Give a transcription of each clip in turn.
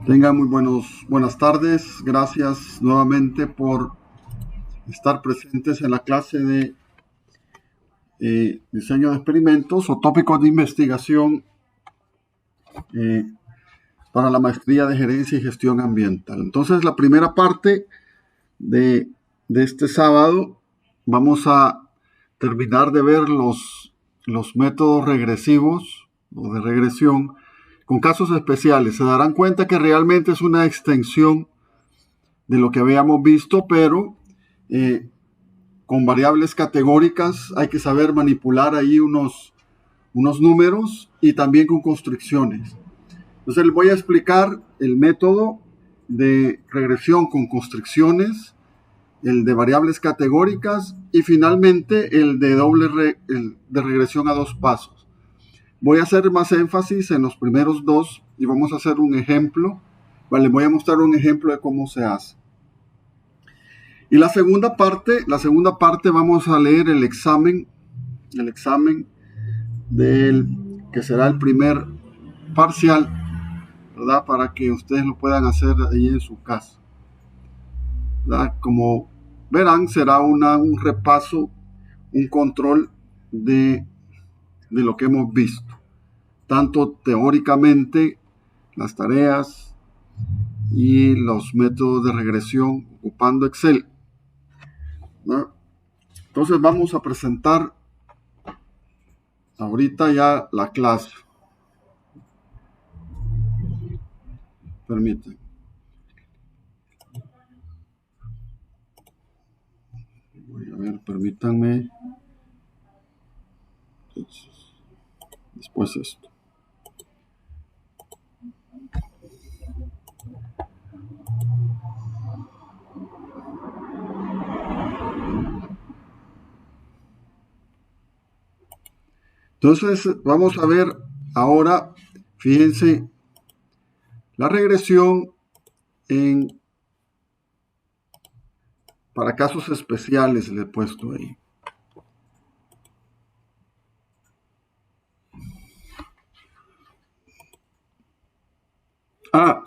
Tengan muy buenas tardes. Gracias nuevamente por estar presentes en la clase de diseño de experimentos o tópicos de investigación eh, para la maestría de gerencia y gestión ambiental. Entonces, la primera parte de, de este sábado vamos a terminar de ver los métodos regresivos o de regresión con casos especiales. Se darán cuenta que realmente es una extensión de lo que habíamos visto, pero con variables categóricas hay que saber manipular ahí unos números y también con constricciones. Entonces les voy a explicar el método de regresión con constricciones, el de variables categóricas y finalmente el de el de regresión a dos pasos. Voy a hacer más énfasis en los primeros dos y vamos a hacer un ejemplo. Les voy a mostrar un ejemplo de cómo se hace. Y la segunda parte vamos a leer el examen del que será el primer parcial, ¿verdad? Para que ustedes lo puedan hacer ahí en su casa, ¿verdad? Como verán, será un repaso, un control de lo que hemos visto, tanto teóricamente, las tareas y los métodos de regresión ocupando Excel, ¿no? Entonces vamos a presentar ahorita ya la clase. Permítanme. A ver, permítanme. Después esto. Entonces, vamos a ver ahora, fíjense, la regresión para casos especiales le he puesto ahí.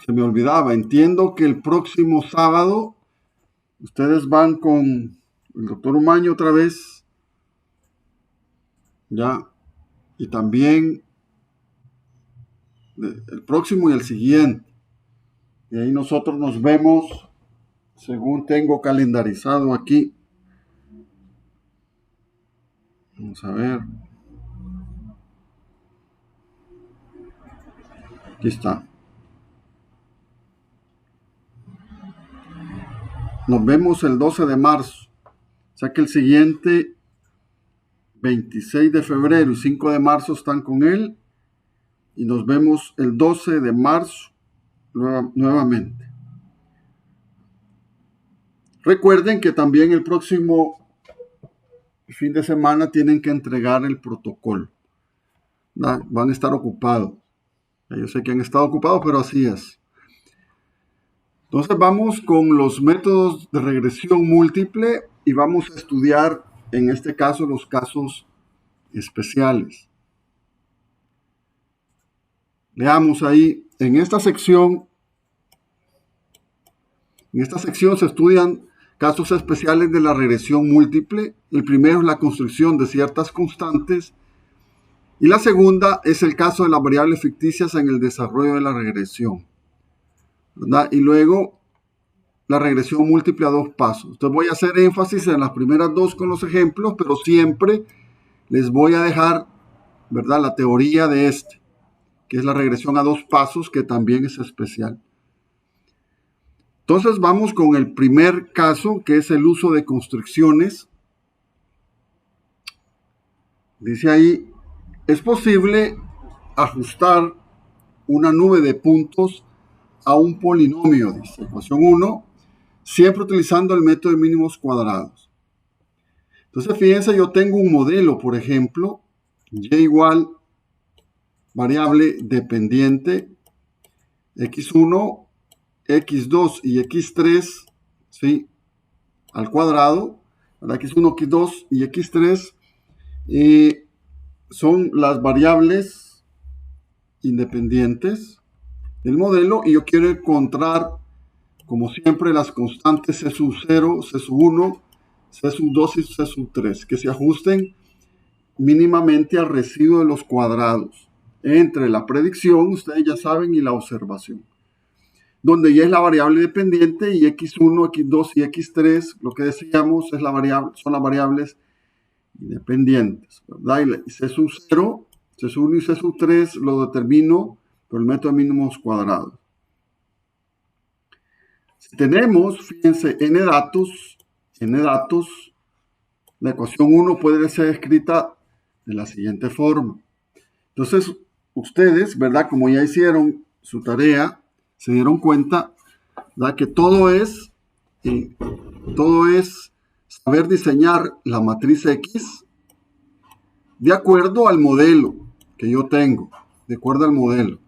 Se me olvidaba, entiendo que el próximo sábado ustedes van con el doctor Umaño otra vez, ya, y también el próximo y el siguiente. Y ahí nosotros nos vemos, según tengo calendarizado aquí. Vamos a ver. Aquí está. Nos vemos el 12 de marzo. O sea que el siguiente 26 de febrero y 5 de marzo están con él. Y nos vemos el 12 de marzo nuevamente. Recuerden que también el próximo fin de semana tienen que entregar el protocolo. Van a estar ocupados. Yo sé que han estado ocupados, pero así es. Entonces vamos con los métodos de regresión múltiple y vamos a estudiar en este caso los casos especiales. Veamos ahí, en esta sección se estudian casos especiales de la regresión múltiple. El primero es la construcción de ciertas constantes y la segunda es el caso de las variables ficticias en el desarrollo de la regresión, ¿verdad? Y luego la regresión múltiple a dos pasos. Entonces voy a hacer énfasis en las primeras dos con los ejemplos, pero siempre les voy a dejar, ¿verdad?, la teoría de que es la regresión a dos pasos, que también es especial. Entonces vamos con el primer caso, que es el uso de constricciones. Dice ahí, es posible ajustar una nube de puntos a un polinomio, dice ecuación 1, siempre utilizando el método de mínimos cuadrados. Entonces, fíjense, yo tengo un modelo, por ejemplo, y igual variable dependiente x1, x2 y x3, ¿sí?, al cuadrado. X1, x2 y x3 son las variables independientes. del modelo y yo quiero encontrar, como siempre, las constantes C sub 0, C sub 1, C sub 2 y C sub 3, que se ajusten mínimamente al residuo de los cuadrados entre la predicción, ustedes ya saben, y la observación, donde ya es la variable dependiente y x1, x2 y x3, lo que decíamos, es son las variables independientes, ¿verdad? Y C sub 0, C sub 1 y C sub 3 lo determino por el método de mínimos cuadrados. Si tenemos, fíjense, n datos, la ecuación 1 puede ser escrita de la siguiente forma. Entonces, ustedes, ¿verdad? Como ya hicieron su tarea, se dieron cuenta, ¿verdad? Que todo es saber diseñar la matriz X de acuerdo al modelo que yo tengo, de acuerdo al modelo.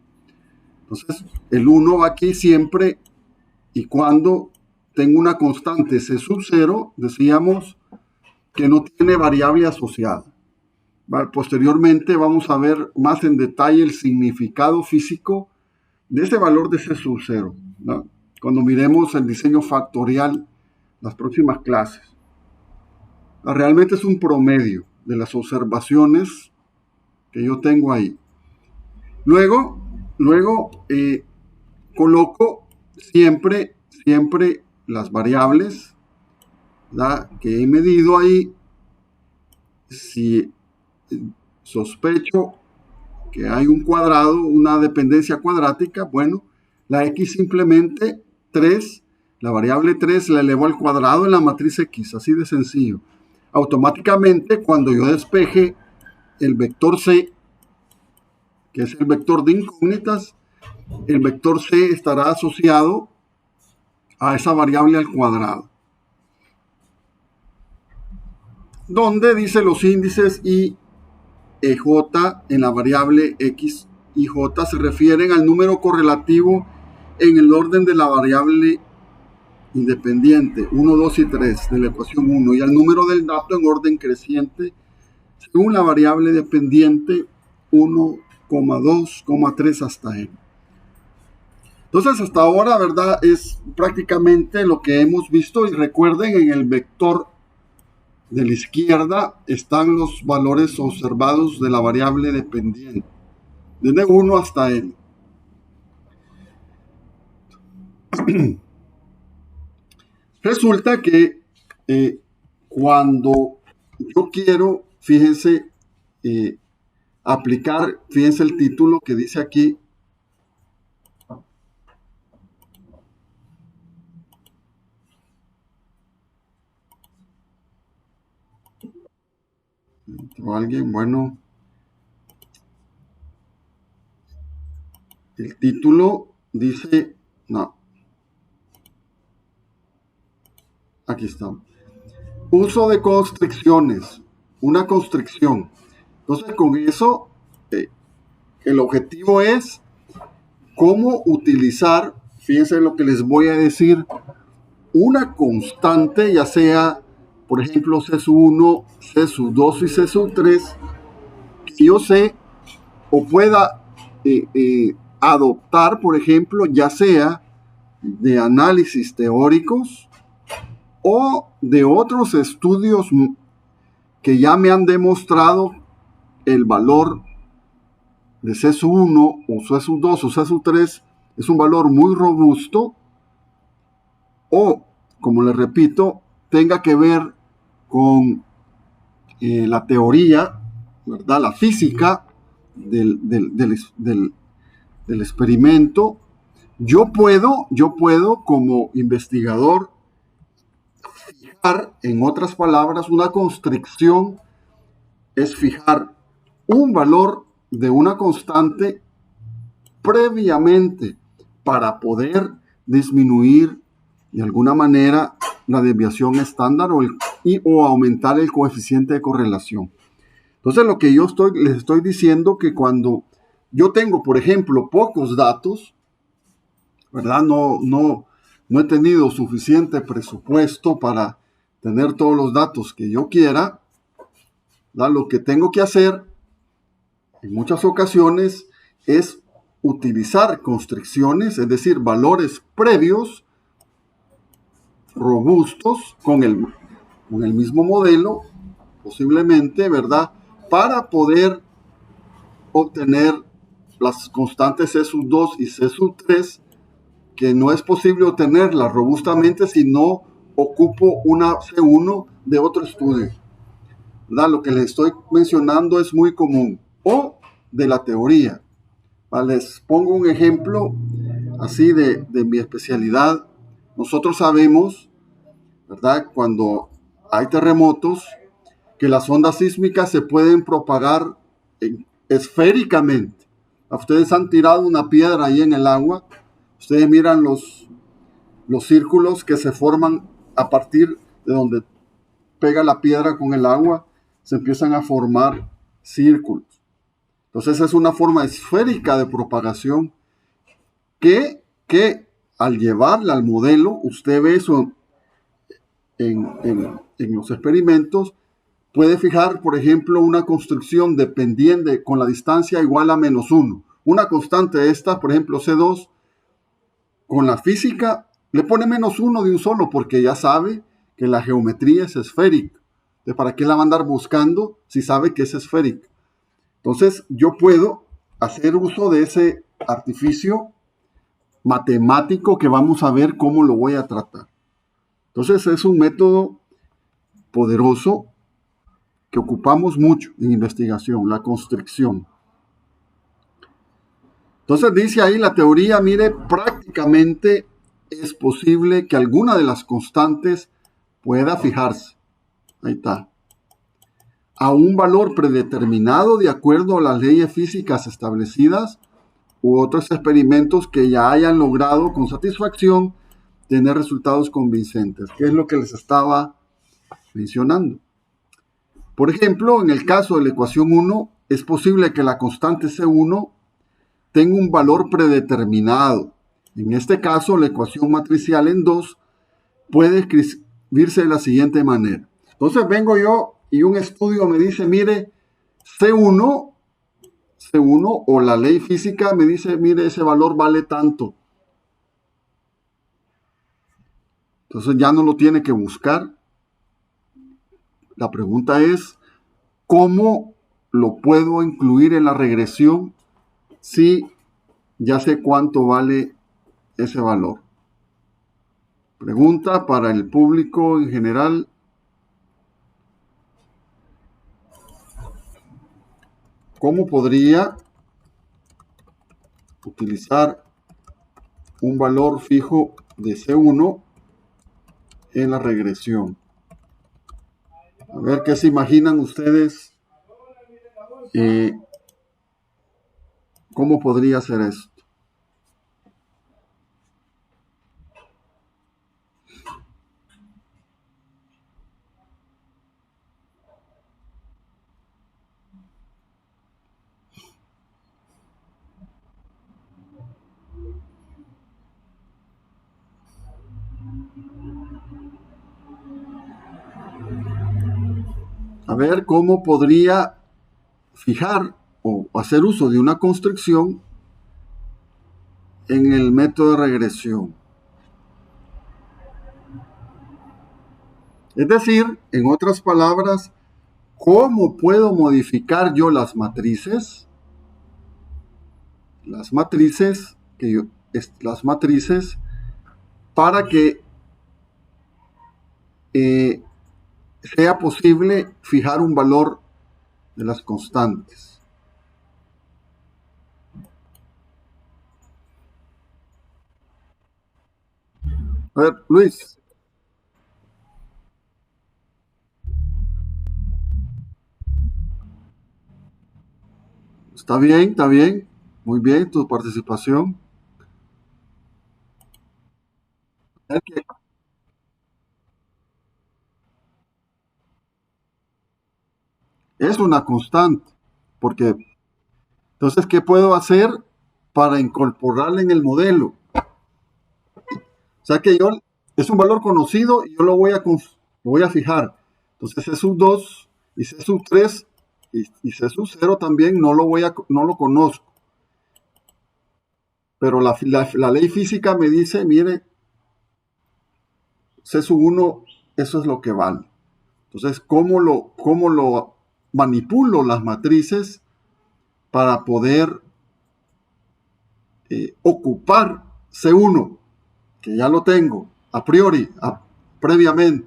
Entonces, el 1 va aquí siempre y cuando tengo una constante C sub 0, decíamos que no tiene variable asociada. Posteriormente vamos a ver más en detalle el significado físico de ese valor de C sub 0, ¿no? Cuando miremos el diseño factorial las próximas clases. Realmente es un promedio de las observaciones que yo tengo ahí. Luego coloco siempre las variables, ¿verdad?, que he medido ahí. Si sospecho que hay un cuadrado, una dependencia cuadrática, bueno, la x simplemente 3, la variable 3 la elevo al cuadrado en la matriz X, así de sencillo. Automáticamente, cuando yo despeje el vector C, que es el vector de incógnitas, el vector C estará asociado a esa variable al cuadrado, donde dice los índices y J en la variable X y J se refieren al número correlativo en el orden de la variable independiente 1, 2 y 3 de la ecuación 1 y al número del dato en orden creciente según la variable dependiente 1, 2, 3 hasta n. Entonces, hasta ahora, ¿verdad?, es prácticamente lo que hemos visto. Y recuerden, en el vector de la izquierda están los valores observados de la variable dependiente, de n1 hasta n. Resulta que cuando yo quiero, fíjense, aplicar, fíjense el título que dice aquí, o alguien, bueno, el título dice, no, aquí está, uso de constricciones, una constricción. Entonces, con eso, el objetivo es cómo utilizar, fíjense lo que les voy a decir, una constante, ya sea, por ejemplo, C sub 1, C sub 2 y C sub 3, que yo sé o pueda adoptar, por ejemplo, ya sea de análisis teóricos o de otros estudios que ya me han demostrado el valor de C sub 1 o C sub 2 o C sub 3 es un valor muy robusto, o, como les repito, tenga que ver con la teoría, ¿verdad?, la física del experimento. Yo puedo como investigador fijar, en otras palabras, una constricción es fijar un valor de una constante previamente para poder disminuir de alguna manera la desviación estándar o aumentar el coeficiente de correlación. Entonces, lo que les estoy diciendo que cuando yo tengo, por ejemplo, pocos datos, ¿verdad? No he tenido suficiente presupuesto para tener todos los datos que yo quiera, ¿verdad? Lo que tengo que hacer en muchas ocasiones es utilizar constricciones, es decir, valores previos robustos con el mismo modelo, posiblemente, ¿verdad? Para poder obtener las constantes C sub 2 y C sub 3, que no es posible obtenerlas robustamente si no ocupo una C1 de otro estudio, ¿verdad? Lo que les estoy mencionando es muy común. O de la teoría. Les pongo un ejemplo así de mi especialidad. Nosotros sabemos, ¿verdad?, cuando hay terremotos, que las ondas sísmicas se pueden propagar esféricamente. Ustedes han tirado una piedra ahí en el agua, ustedes miran los círculos que se forman a partir de donde pega la piedra con el agua, se empiezan a formar círculos. Entonces es una forma esférica de propagación que al llevarla al modelo, usted ve eso en los experimentos, puede fijar, por ejemplo, una construcción dependiente con la distancia igual a -1. Una constante de esta, por ejemplo, C2, con la física le pone -1 de un solo, porque ya sabe que la geometría es esférica. Entonces, ¿para qué la va a andar buscando si sabe que es esférica? Entonces, yo puedo hacer uso de ese artificio matemático que vamos a ver cómo lo voy a tratar. Entonces, es un método poderoso que ocupamos mucho en investigación, la constricción. Entonces dice ahí la teoría, mire, prácticamente es posible que alguna de las constantes pueda fijarse. Ahí está. A un valor predeterminado de acuerdo a las leyes físicas establecidas u otros experimentos que ya hayan logrado con satisfacción tener resultados convincentes, que es lo que les estaba mencionando. Por ejemplo, en el caso de la ecuación 1, es posible que la constante C1 tenga un valor predeterminado. En este caso, la ecuación matricial en 2 puede escribirse de la siguiente manera. Entonces vengo yo y un estudio me dice, mire, C1 o la ley física me dice, mire, ese valor vale tanto. Entonces ya no lo tiene que buscar. La pregunta es, ¿cómo lo puedo incluir en la regresión si ya sé cuánto vale ese valor? Pregunta para el público en general. ¿Cómo podría utilizar un valor fijo de C1 en la regresión? A ver qué se imaginan ustedes. ¿Cómo podría ser esto? A ver cómo podría fijar o hacer uso de una constricción en el método de regresión. Es decir, en otras palabras, ¿cómo puedo modificar yo las matrices? Las matrices para que sea posible fijar un valor de las constantes. A ver, Luis. Está bien, está bien. Muy bien tu participación. Es una constante, porque entonces, ¿qué puedo hacer para incorporarla en el modelo? O sea que es un valor conocido y yo lo voy a fijar. Entonces C sub 2 y C sub 3 y C sub 0 también no lo conozco. pero la ley física me dice, mire, C sub 1, eso es lo que vale. Entonces, cómo lo manipulo las matrices para poder ocupar C1, que ya lo tengo a priori, previamente?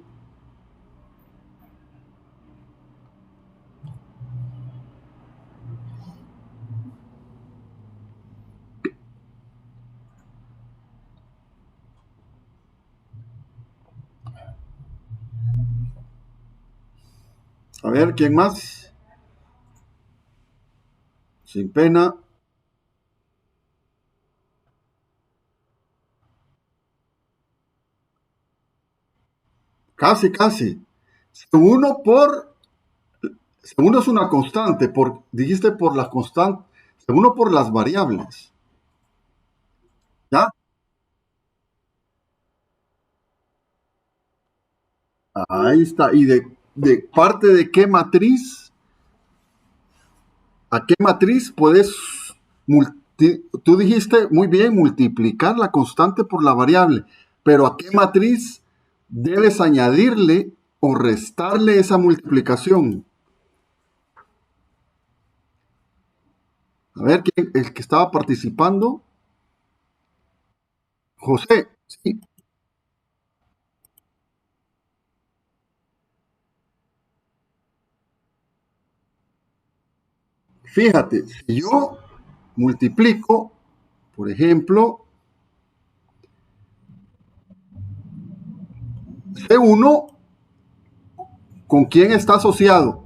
A ver, ¿quién más? Sin pena. Casi, casi. C1 segundo es una constante, dijiste por las constantes, segundo por las variables. ¿Ya? Ahí está. ¿Y de parte de qué matriz? ¿A qué matriz puedes tú dijiste muy bien multiplicar la constante por la variable, pero ¿a qué matriz debes añadirle o restarle esa multiplicación? A ver, ¿quién, el que estaba participando? José. Sí. Fíjate, si yo multiplico, por ejemplo, C1, ¿con quién está asociado?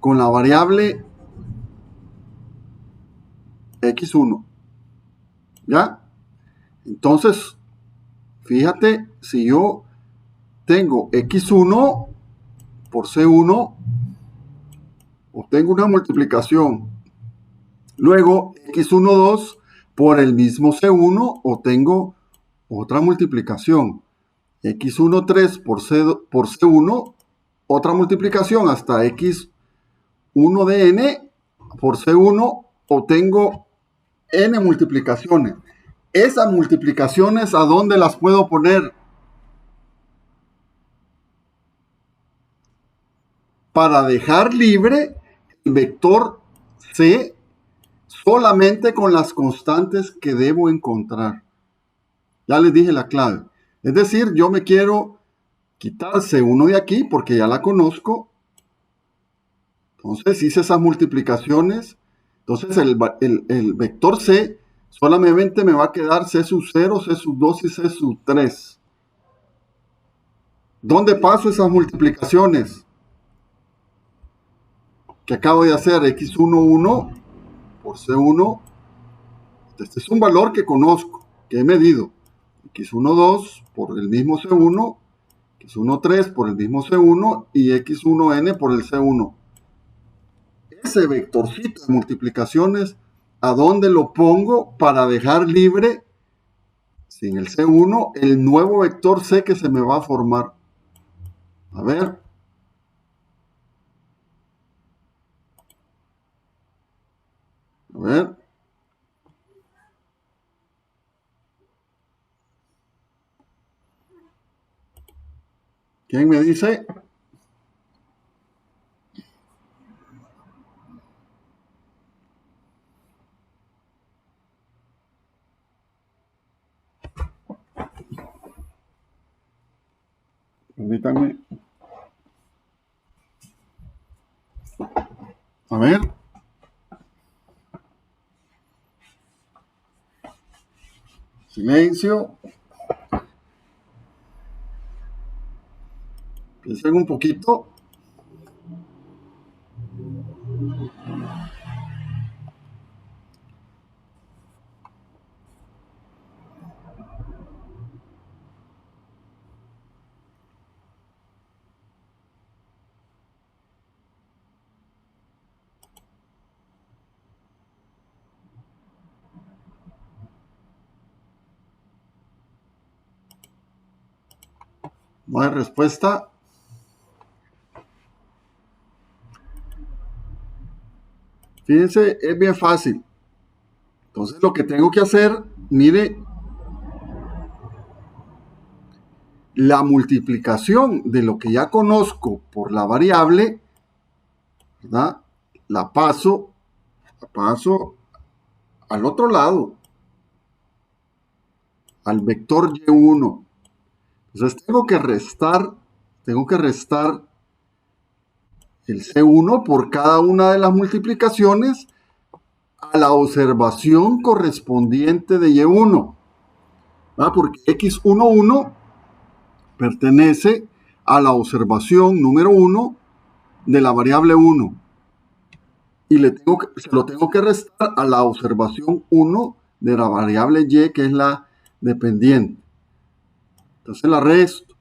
Con la variable X1. ¿Ya? Entonces, fíjate, si yo tengo X1 por C1, obtengo una multiplicación. Luego, X12 por el mismo C1, obtengo otra multiplicación. X13 por C1, otra multiplicación hasta X1 de N por C1, obtengo N multiplicaciones. Esas multiplicaciones, ¿a dónde las puedo poner? Para dejar libre el vector C solamente con las constantes que debo encontrar. Ya les dije la clave. Es decir, yo me quiero quitar C1 de aquí porque ya la conozco. Entonces hice esas multiplicaciones. Entonces el vector C solamente me va a quedar C sub 0, C sub 2 y C sub 3. ¿Dónde paso esas multiplicaciones que acabo de hacer? X11 por C1. Este es un valor que conozco, que he medido. X12 por el mismo C1, X13 por el mismo C1 y X1n por el C1. Ese vectorcito de multiplicaciones, ¿a dónde lo pongo para dejar libre, sin el C1, el nuevo vector C que se me va a formar? A ver. A ver. ¿Quién me dice? Permítanme. A ver. Silencio. Piensen un poquito. No hay respuesta. Fíjense, es bien fácil. Entonces lo que tengo que hacer, mire, la multiplicación de lo que ya conozco por la variable, ¿verdad? La paso al otro lado, al vector y1. Entonces tengo que restar el C1 por cada una de las multiplicaciones a la observación correspondiente de Y1. Porque X11 pertenece a la observación número 1 de la variable 1. Y se lo tengo que restar a la observación 1 de la variable Y, que es la dependiente. Entonces la resto.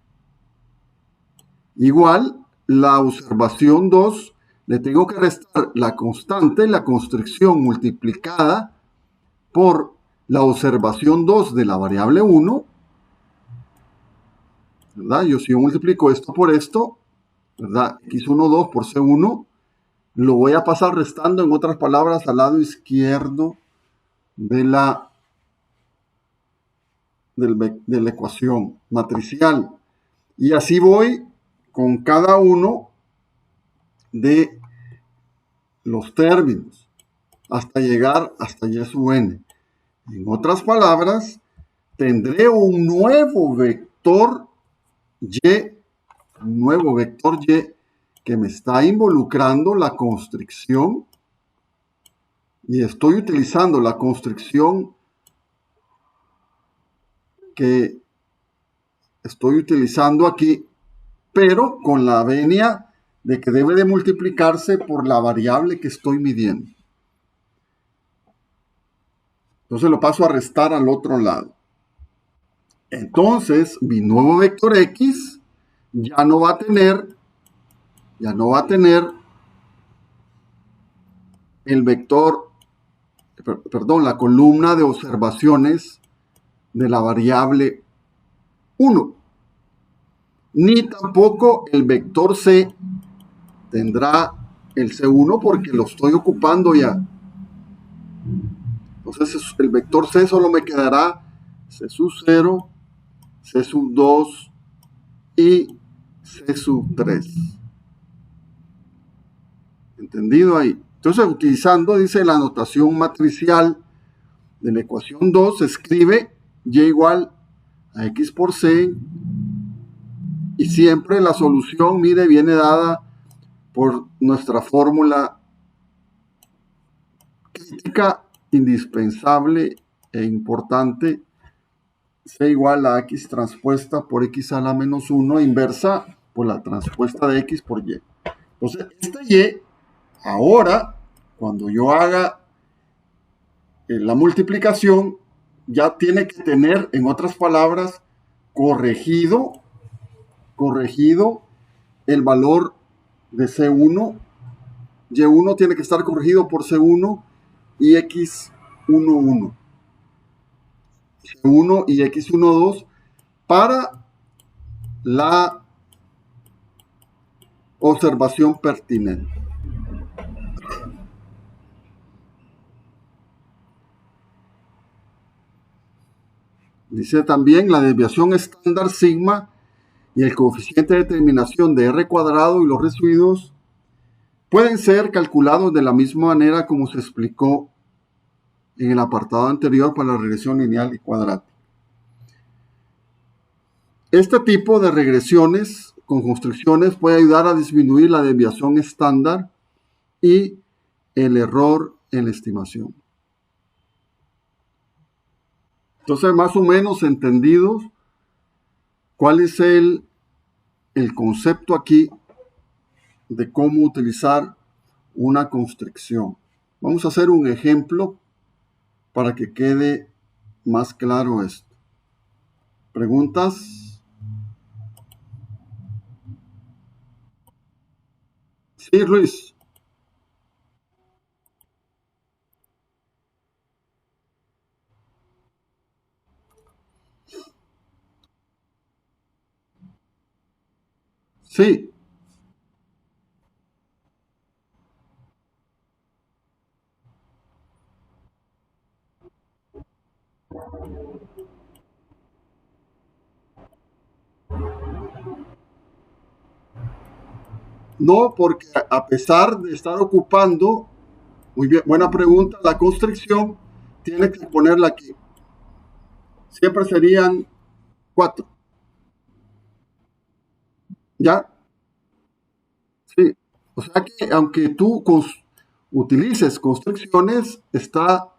Igual, la observación 2, le tengo que restar la constante, la constricción multiplicada por la observación 2 de la variable 1, ¿verdad? Si yo multiplico esto por esto, ¿verdad? X12 por C1, lo voy a pasar restando, en otras palabras, al lado izquierdo de la ecuación matricial. Y así voy con cada uno de los términos hasta llegar hasta y sub n. En otras palabras, tendré un nuevo vector y que me está involucrando la constricción, y estoy utilizando la constricción que estoy utilizando aquí, pero con la venia de que debe de multiplicarse por la variable que estoy midiendo. Entonces lo paso a restar al otro lado. Entonces mi nuevo vector X ya no va a tener el vector, perdón, la columna de observaciones de la variable 1. Ni tampoco el vector C tendrá el C1 porque lo estoy ocupando ya. Entonces el vector C solo me quedará C sub 0, C sub 2 y C sub 3. ¿Entendido ahí? Entonces, utilizando, dice, la notación matricial de la ecuación 2, se escribe y igual a x por c, y siempre la solución, mire, viene dada por nuestra fórmula crítica indispensable e importante, c igual a x transpuesta por x a la menos 1 inversa por la transpuesta de x por y. Entonces, esta y, ahora, cuando yo haga la multiplicación, ya tiene que tener, en otras palabras, corregido el valor de C1. Y1 tiene que estar corregido por C1 y X11. C1 y X12 para la observación pertinente. Dice también la desviación estándar sigma y el coeficiente de determinación de R cuadrado y los residuos pueden ser calculados de la misma manera como se explicó en el apartado anterior para la regresión lineal y cuadrática. Este tipo de regresiones con construcciones puede ayudar a disminuir la desviación estándar y el error en la estimación. Entonces, más o menos entendidos cuál es el concepto aquí de cómo utilizar una constricción. Vamos a hacer un ejemplo para que quede más claro esto. ¿Preguntas? Sí, Luis. Sí. No, porque a pesar de estar ocupando, muy bien, buena pregunta, la constricción tiene que ponerla aquí. Siempre serían 4. ¿Ya? Sí. O sea que aunque tú utilices constricciones, está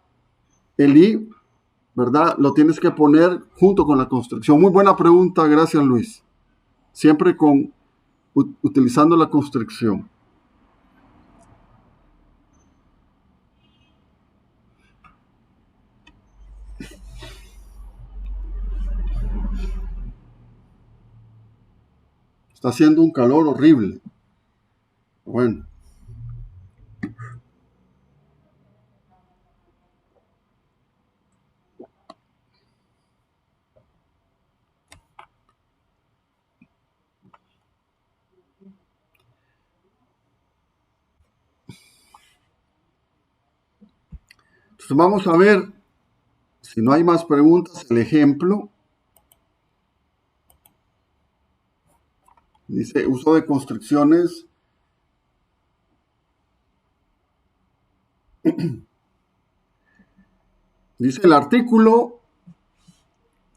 el i, ¿verdad? Lo tienes que poner junto con la constricción. Muy buena pregunta, gracias Luis. Siempre utilizando la constricción. Está haciendo un calor horrible. Bueno, entonces vamos a ver, si no hay más preguntas, el ejemplo. Dice, uso de constricciones. Dice el artículo,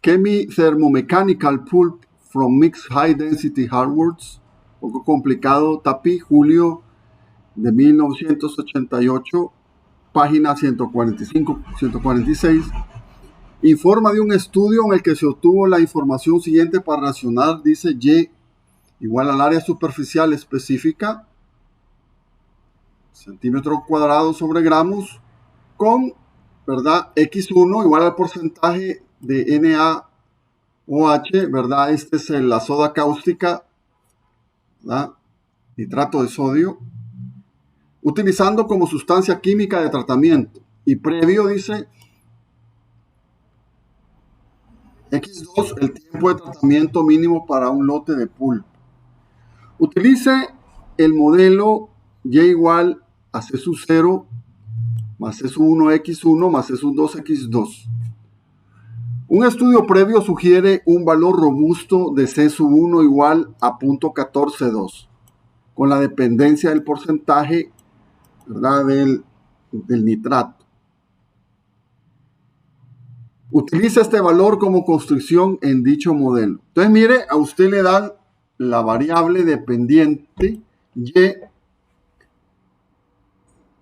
Chemi Thermomechanical Pulp from Mixed High Density Hardwoods, un poco complicado, Tapi, julio de 1988, página 145-146, informa de un estudio en el que se obtuvo la información siguiente para racionar, dice Y igual al área superficial específica, centímetro cuadrado sobre gramos, con, ¿verdad? X1 igual al porcentaje de NaOH, ¿verdad? Este es la soda cáustica, ¿verdad? Nitrato de sodio, utilizando como sustancia química de tratamiento. Y previo, dice, X2, el tiempo de tratamiento mínimo para un lote de pulpa. Utilice el modelo Y igual a C sub 0 más C sub 1 X1 más C sub 2 X2. Un estudio previo sugiere un valor robusto de C sub 1 igual a 0.142, con la dependencia del porcentaje, ¿verdad? del nitrato. Utiliza este valor como constricción en dicho modelo. Entonces, mire, a usted le dan la variable dependiente Y,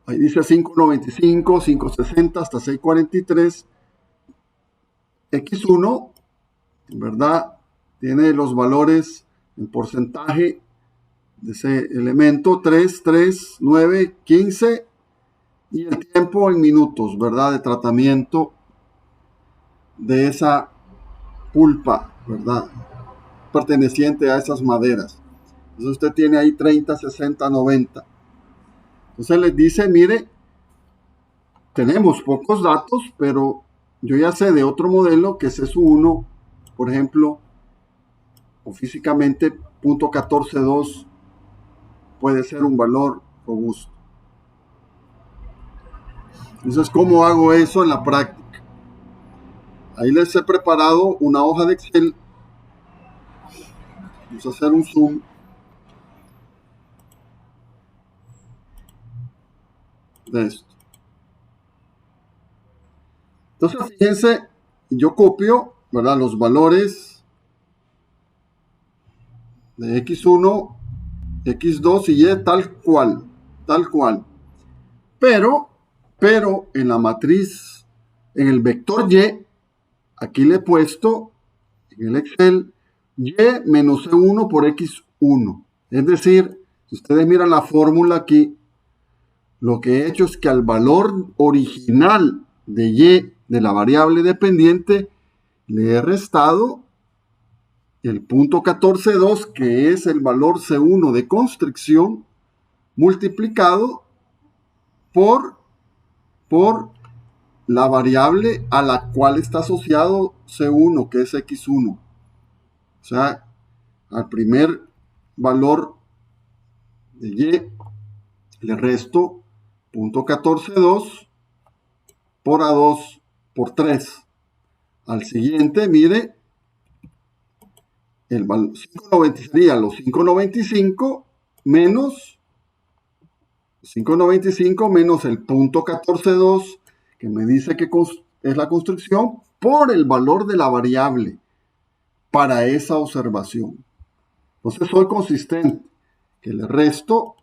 ahí dice 595, 560 hasta 643, X1, ¿verdad? Tiene los valores en porcentaje de ese elemento, 3, 3, 9, 15, y el tiempo en minutos, ¿verdad? De tratamiento de esa pulpa, ¿verdad? Perteneciente a esas maderas. Entonces usted tiene ahí 30, 60, 90. Entonces les dice, mire, tenemos pocos datos, pero yo ya sé de otro modelo que es S1, por ejemplo, o físicamente 0.142 puede ser un valor robusto. Entonces, ¿cómo hago eso en la práctica? Ahí les he preparado una hoja de Excel. Vamos a hacer un zoom de esto. Entonces, fíjense, yo copio, ¿verdad? Los valores de X1, X2 y Y tal cual, tal cual. Pero en la matriz, en el vector Y, aquí le he puesto en el Excel Y menos C1 por X1. Es decir, si ustedes miran la fórmula aquí, lo que he hecho es que al valor original de Y de la variable dependiente le he restado el 0.142, que es el valor C1 de constricción, multiplicado por la variable a la cual está asociado C1, que es X1. O sea, al primer valor de Y le resto 0.142 por A2 por 3. al siguiente, mire, el 5.90 sería los 5.95 menos 5.95 menos el punto 14.2 que me dice que es la construcción por el valor de la variable para esa observación. Entonces soy consistente, que le resto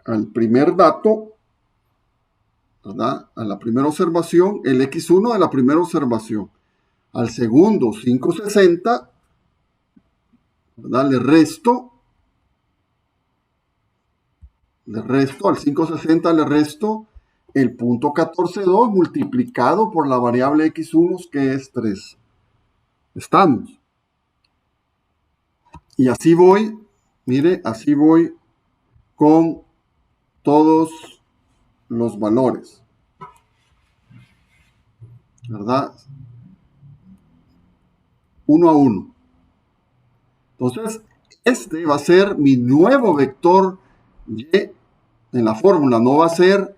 al primer dato, ¿verdad? A la primera observación, el X1 de la primera observación. Al segundo, 560, ¿verdad? Le resto al 560, le resto el punto 14.2 multiplicado por la variable X1, que es 3. Estamos. Y así voy, mire, así voy con todos los valores, ¿verdad? Uno a uno. Entonces, este va a ser mi nuevo vector Y en la fórmula. No va a ser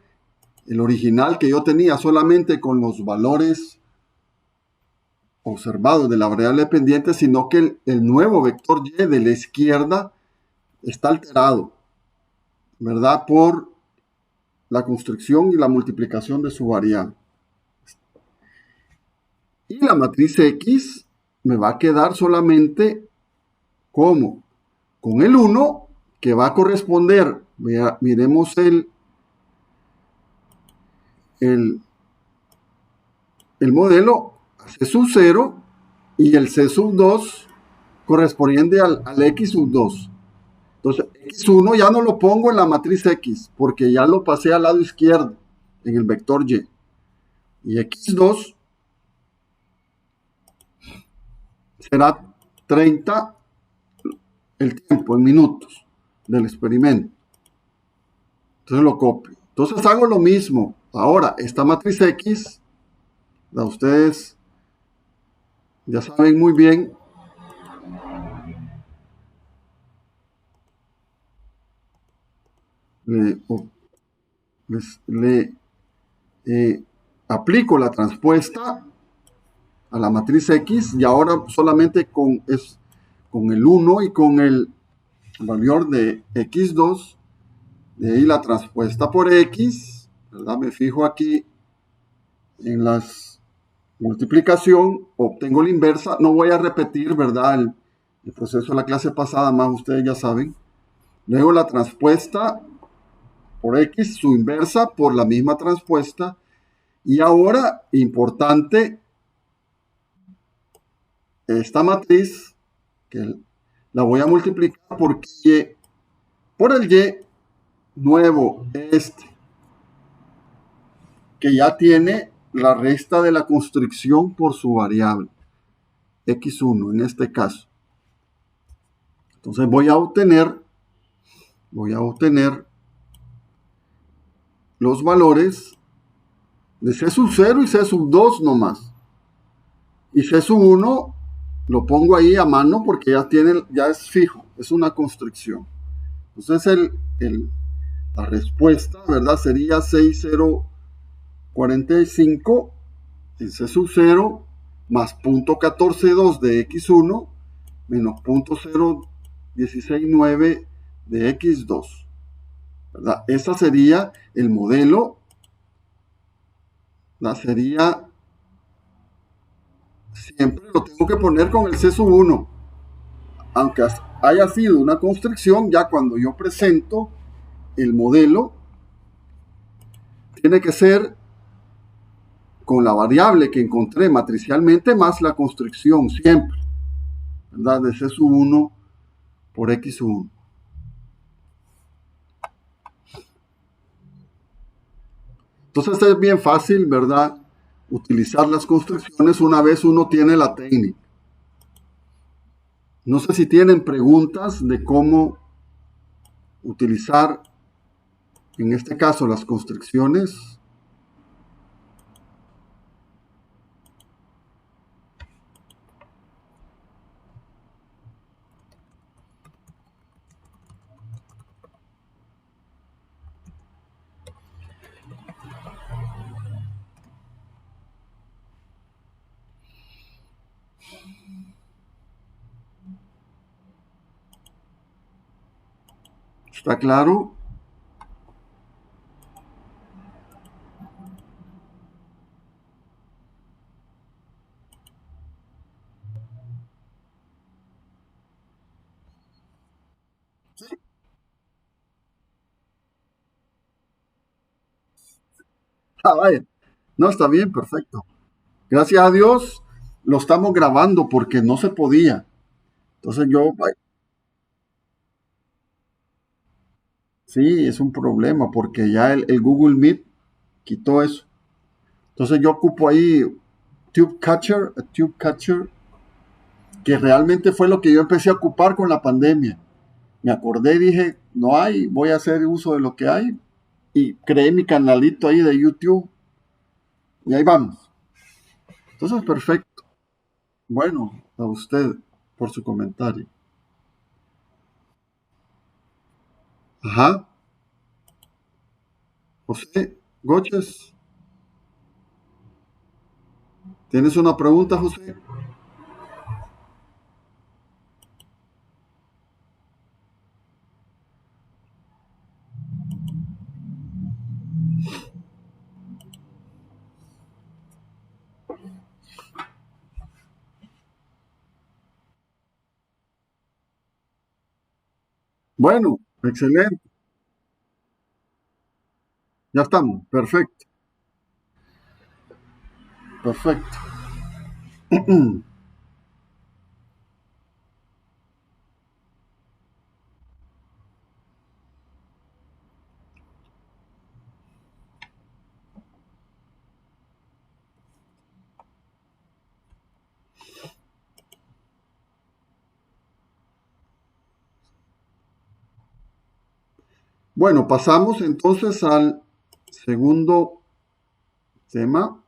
el original que yo tenía solamente con los valores observados de la variable pendiente, sino que el nuevo vector Y de la izquierda está alterado, ¿verdad? Por la construcción y la multiplicación de su variable. Y la matriz X me va a quedar solamente como con el 1, que va a corresponder, miremos el modelo C sub 0 y el C sub 2 correspondiente al X sub 2. Entonces, X1 ya no lo pongo en la matriz X, porque ya lo pasé al lado izquierdo, en el vector Y. Y X2 será 30 el tiempo, en minutos, del experimento. Entonces lo copio. Entonces hago lo mismo. Ahora, esta matriz X, ustedes ya saben muy bien, le aplico la transpuesta a la matriz X y ahora solamente con el 1 y con el valor de X2, de ahí la transpuesta por X, ¿verdad? Me fijo aquí en las multiplicación, obtengo la inversa, no voy a repetir, ¿verdad? El proceso de la clase pasada, más ustedes ya saben. Luego la transpuesta por X, su inversa por la misma transpuesta. Y ahora, importante, esta matriz, que la voy a multiplicar por el Y nuevo, que ya tiene la resta de la construcción por su variable, X1 en este caso. Entonces voy a obtener los valores de C sub 0 y C sub 2 nomás. Y C sub 1 lo pongo ahí a mano porque ya es fijo, es una construcción. Entonces la respuesta, ¿verdad? Sería 6045 en C sub 0 más 0.142 de X1 menos 0.0169 de X2. ¿Verdad? Ese sería el modelo. Sería, siempre lo tengo que poner con el C sub 1. Aunque haya sido una construcción, ya cuando yo presento el modelo, tiene que ser con la variable que encontré matricialmente más la construcción siempre, ¿verdad? De C sub 1 por X sub 1. Entonces es bien fácil, ¿verdad? Utilizar las construcciones una vez uno tiene la técnica. No sé si tienen preguntas de cómo utilizar, en este caso, las construcciones. ¿Está claro? Sí. Ah, vaya. No, está bien, perfecto. Gracias a Dios lo estamos grabando porque no se podía. Entonces sí, es un problema porque ya el Google Meet quitó eso. Entonces yo ocupo ahí Tube Catcher, que realmente fue lo que yo empecé a ocupar con la pandemia. Me acordé y dije, no hay, voy a hacer uso de lo que hay. Y creé mi canalito ahí de YouTube y ahí vamos. Entonces, perfecto. Bueno, a usted por su comentario. Ajá. José Goches, ¿tienes una pregunta, José? Bueno, excelente. Ya estamos. Perfecto, perfecto. Bueno, pasamos entonces al segundo tema,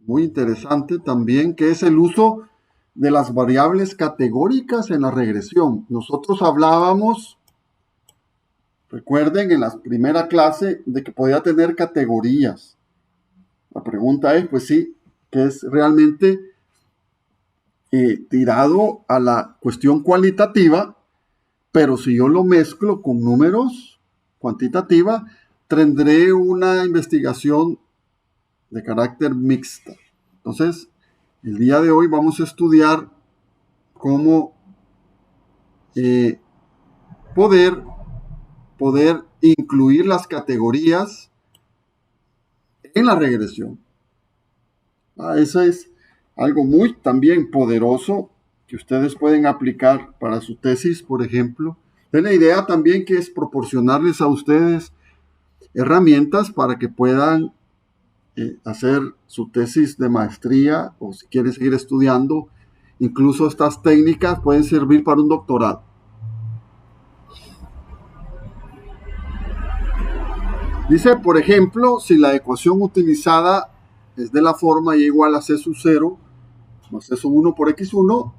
muy interesante también, que es el uso de las variables categóricas en la regresión. Nosotros hablábamos, recuerden, en la primera clase de que podía tener categorías. La pregunta es, pues sí, que es realmente tirado a la cuestión cualitativa, pero si yo lo mezclo con números cuantitativa, tendré una investigación de carácter mixta. Entonces, el día de hoy vamos a estudiar cómo eh, poder, poder incluir las categorías en la regresión. Eso es algo muy también poderoso que ustedes pueden aplicar para su tesis, por ejemplo. De la idea también que es proporcionarles a ustedes herramientas para que puedan hacer su tesis de maestría o si quieren seguir estudiando. Incluso estas técnicas pueden servir para un doctorado. Dice, por ejemplo, si la ecuación utilizada es de la forma y igual a c sub 0 más c sub 1 por x1,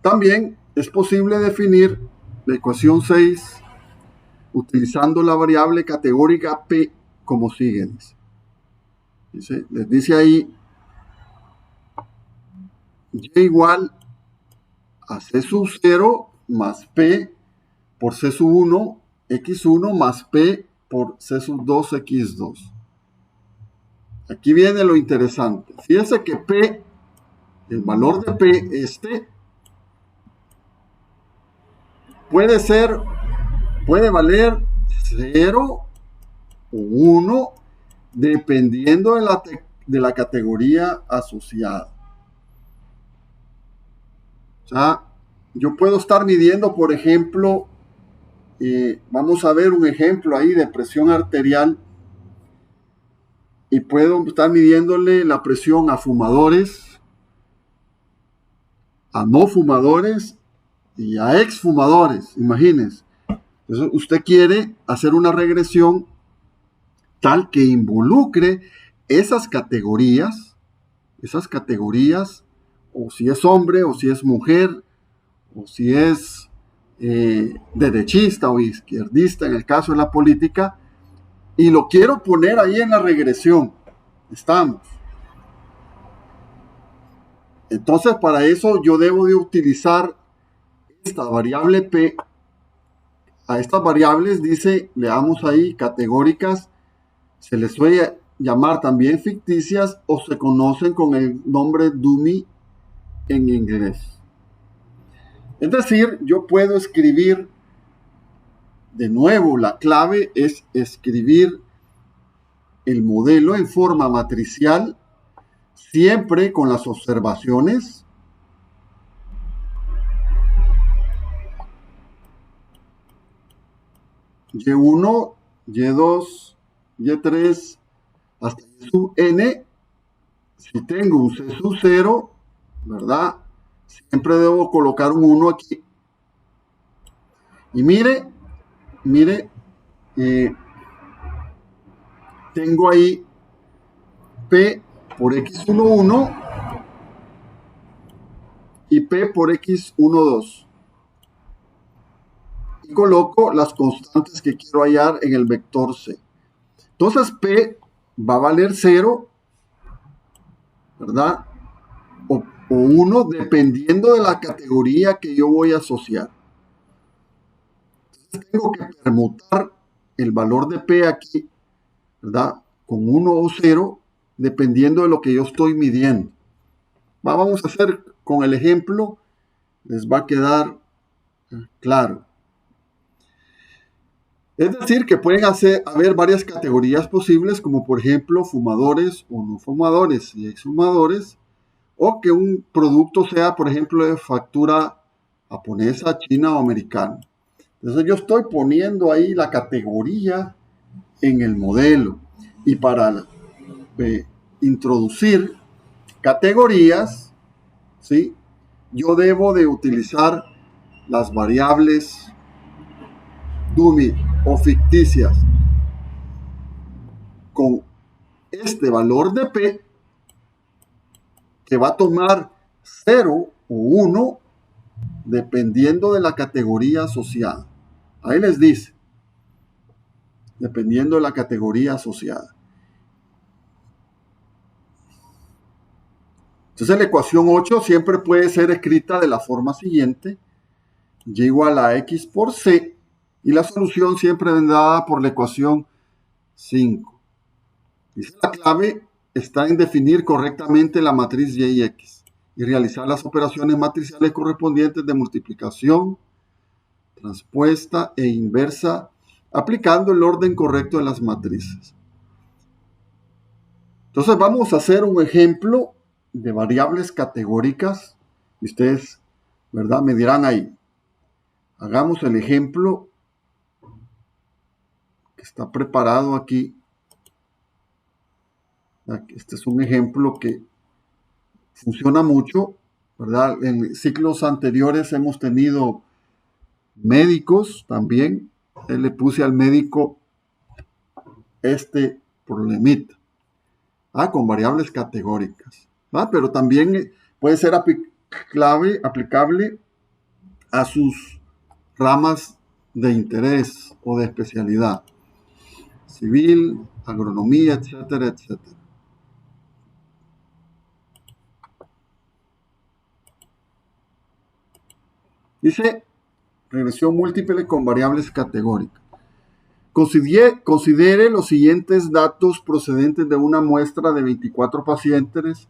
también es posible definir la ecuación 6 utilizando la variable categórica p como sigue. Les dice ahí y igual a c sub 0 más p por c sub 1 x1 más p por c sub 2 x2. Aquí viene lo interesante. Fíjense que p, el valor de p, puede valer 0 o 1 dependiendo de la categoría asociada. O sea, yo puedo estar midiendo, por ejemplo, vamos a ver un ejemplo ahí de presión arterial y puedo estar midiéndole la presión a fumadores, a no fumadores y a exfumadores, imagínense. Entonces, usted quiere hacer una regresión tal que involucre esas categorías, o si es hombre, o si es mujer, o si es derechista o izquierdista en el caso de la política, y lo quiero poner ahí en la regresión. Estamos. Entonces, para eso yo debo de utilizar esta variable P a estas variables, dice, leamos ahí, categóricas, se les suele llamar también ficticias o se conocen con el nombre dummy en inglés. Es decir, yo puedo escribir, de nuevo, la clave es escribir el modelo en forma matricial, siempre con las observaciones Y1, Y2, Y3, hasta Y sub n. Si tengo un C sub 0, ¿verdad? Siempre debo colocar un 1 aquí. Y mire, tengo ahí P por X11 y P por X12. Y coloco las constantes que quiero hallar en el vector C. Entonces P va a valer 0, ¿verdad? O 1, dependiendo de la categoría que yo voy a asociar. Entonces tengo que permutar el valor de P aquí, ¿verdad? Con 1 o 0, dependiendo de lo que yo estoy midiendo. Vamos a hacer con el ejemplo, les va a quedar claro. Es decir, que pueden haber varias categorías posibles, como por ejemplo fumadores o no fumadores y exfumadores, o que un producto sea, por ejemplo, de factura japonesa, china o americana. Entonces yo estoy poniendo ahí la categoría en el modelo. Y para introducir categorías, ¿sí?, yo debo de utilizar las variables dummy o ficticias con este valor de P, que va a tomar 0 o 1 dependiendo de la categoría asociada. Ahí les dice, dependiendo de la categoría asociada. Entonces la ecuación 8 siempre puede ser escrita de la forma siguiente: y igual a x por c, y la solución siempre vendrá dada por la ecuación 5. Dice, la clave está en definir correctamente la matriz y y x y realizar las operaciones matriciales correspondientes de multiplicación, transpuesta e inversa, aplicando el orden correcto de las matrices. Entonces vamos a hacer un ejemplo de variables categóricas y ustedes, ¿verdad?, me dirán ahí. Hagamos el ejemplo que está preparado aquí. Este es un ejemplo que funciona mucho, ¿verdad? En ciclos anteriores hemos tenido médicos también. Le puse al médico este problemita, con variables categóricas, pero también puede ser aplicable a sus ramas de interés o de especialidad, civil, agronomía, etcétera, etcétera. Dice regresión múltiple con variables categóricas. Considere los siguientes datos procedentes de una muestra de 24 pacientes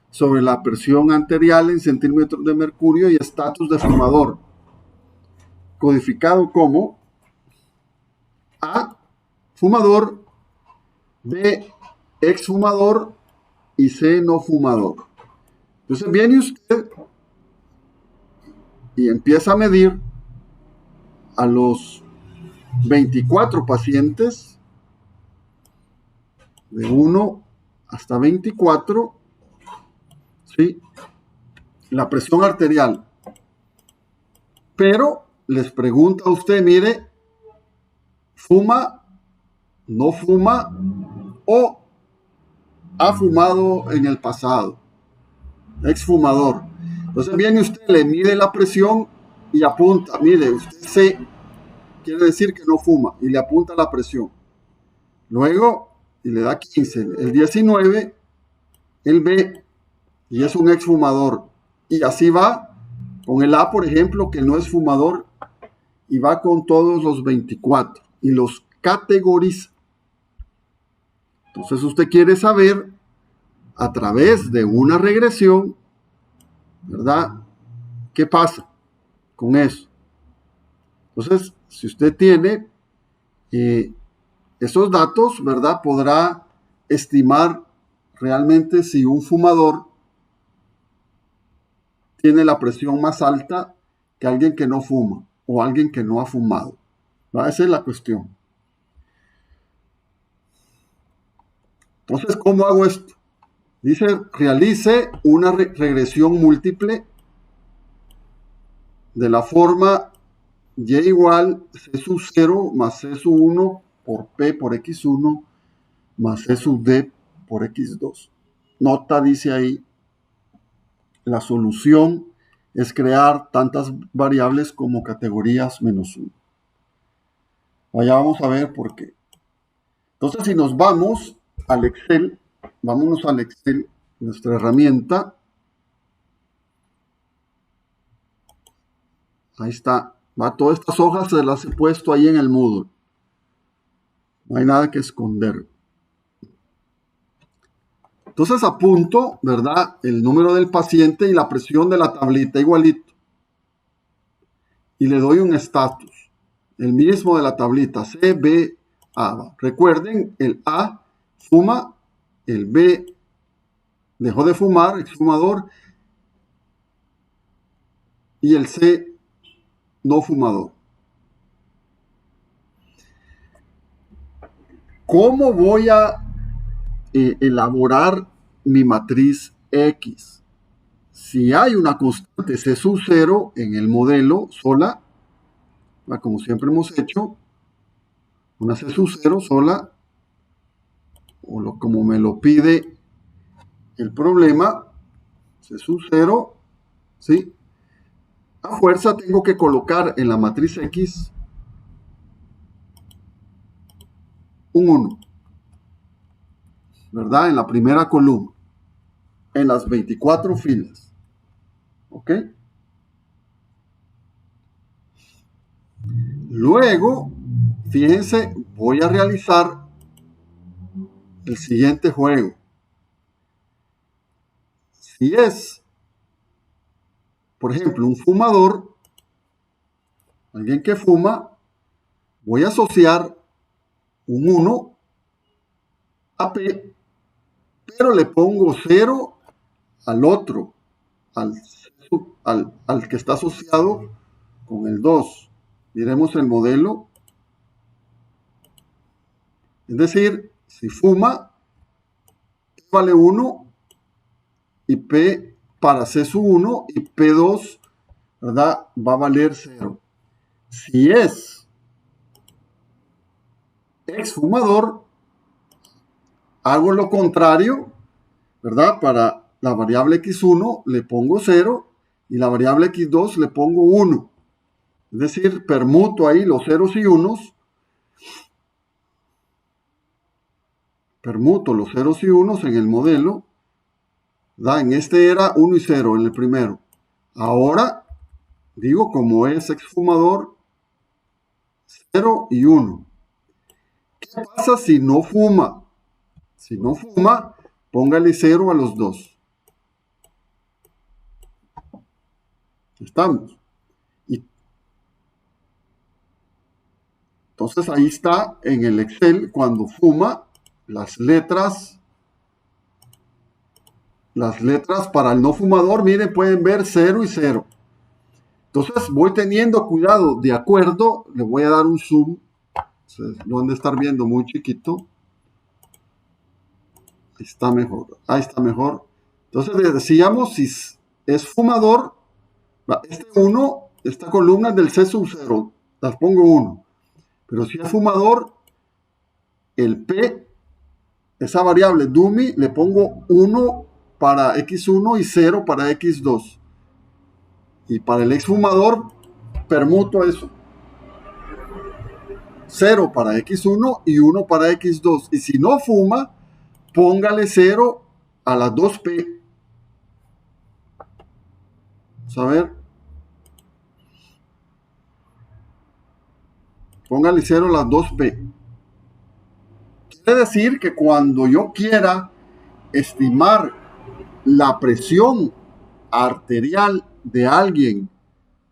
sobre la presión arterial en centímetros de mercurio y estatus de fumador, codificado como A, fumador, B, exfumador y C, no fumador. Entonces viene usted y empieza a medir a los 24 pacientes, de 1 hasta 24, ¿sí?, la presión arterial. Pero les pregunta a usted, mire, ¿fuma, no fuma o ha fumado en el pasado? Exfumador. Entonces viene usted, le mide la presión y apunta, mire, usted C quiere decir que no fuma, y le apunta la presión. Luego, y le da 15, el 19, el B, y es un exfumador. Y así va con el A, por ejemplo, que no es fumador y va con todos los 24 y los categoriza. Entonces usted quiere saber a través de una regresión, ¿verdad? ¿Qué pasa con eso? Entonces, si usted tiene esos datos, ¿verdad? Podrá estimar realmente si un fumador tiene la presión más alta que alguien que no fuma o alguien que no ha fumado. ¿Verdad? Esa es la cuestión. Entonces, ¿cómo hago esto? Dice, realice una regresión múltiple de la forma y igual C sub 0 más C sub 1 por P por X1 más C sub D por X2. Nota, dice ahí, la solución es crear tantas variables como categorías menos 1. Allá vamos a ver por qué. Entonces, si nos vamos al Excel, vámonos al Excel, nuestra herramienta. Ahí está. Todas estas hojas se las he puesto ahí en el Moodle. No hay nada que esconder. Entonces apunto, ¿verdad? El número del paciente y la presión de la tablita igualito. Y le doy un estatus. El mismo de la tablita. C, B, A. Recuerden, el A fuma, el B dejó de fumar, exfumador, y el C no fumador. ¿Cómo voy a elaborar mi matriz X? Si hay una constante C sub 0 en el modelo sola, como siempre hemos hecho, una C sub 0 sola, como me lo pide el problema, C sub 0, ¿sí? A fuerza tengo que colocar en la matriz X un 1, ¿verdad? En la primera columna, en las 24 filas, ¿ok? Luego, fíjense, voy a realizar el siguiente juego. Si es, por ejemplo, un fumador, alguien que fuma, voy a asociar un 1 a P, pero le pongo 0 al otro, al que está asociado con el 2. Miremos el modelo. Es decir, si fuma, P vale 1 y P para C sub 1 y P2, ¿verdad? Va a valer 0. Si es exfumador, hago lo contrario, ¿verdad? Para la variable X1 le pongo 0 y la variable X2 le pongo 1. Es decir, permuto ahí los ceros y unos. Permuto los ceros y unos en el modelo. ¿Verdad? En este era 1 y 0 en el primero. Ahora, digo, como es exfumador, 0 y 1. ¿Qué pasa si no fuma? Si no fuma, póngale 0 a los dos. Estamos. Entonces ahí está en el Excel, cuando fuma, las letras para el no fumador, miren, pueden ver 0 y 0. Entonces voy teniendo cuidado, de acuerdo, le voy a dar un zoom, lo han de estar viendo muy chiquito. Ahí está mejor. Entonces le decíamos, si es fumador, este 1, esta columna es del C sub 0, las pongo 1. Pero si es fumador, el P, esa variable dummy, le pongo 1 para X1 y 0 para X2. Y para el exfumador, permuto eso. 0 para X1 y 1 para X2. Y si no fuma, póngale 0 a las 2P. Vamos a ver. Póngale 0 las 2P. Quiere decir que cuando yo quiera estimar la presión arterial de alguien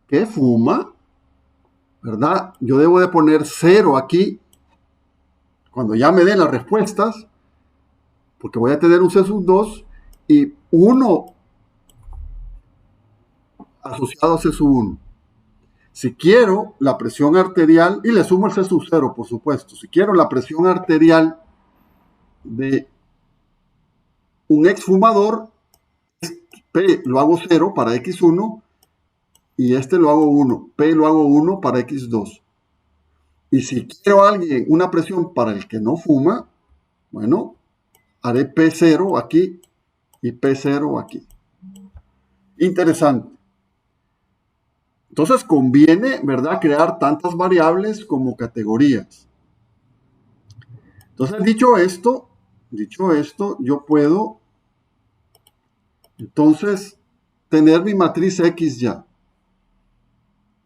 que fuma, ¿verdad? Yo debo de poner 0 aquí, cuando ya me den las respuestas, porque voy a tener un C2 y 1 asociado a C1. Si quiero la presión arterial, y le sumo el C0, por supuesto, si quiero la presión arterial de un exfumador, P lo hago 0 para X1 y este lo hago 1. P lo hago 1 para X2. Y si quiero a alguien una presión para el que no fuma, bueno, haré P0 aquí y P0 aquí. Interesante. Entonces conviene, ¿verdad?, crear tantas variables como categorías. Entonces, dicho esto, yo puedo entonces tener mi matriz X ya.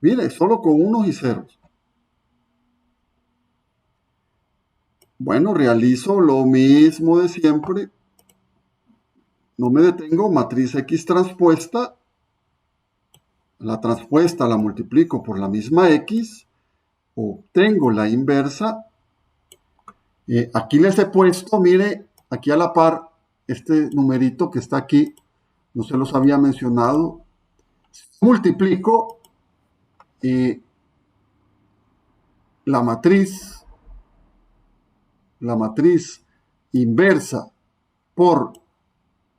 Mire, solo con unos y ceros. Bueno, realizo lo mismo de siempre. No me detengo, matriz X transpuesta. La transpuesta la multiplico por la misma X. Obtengo la inversa. Aquí les he puesto, mire, aquí a la par, este numerito que está aquí, no se los había mencionado. Multiplico la matriz inversa por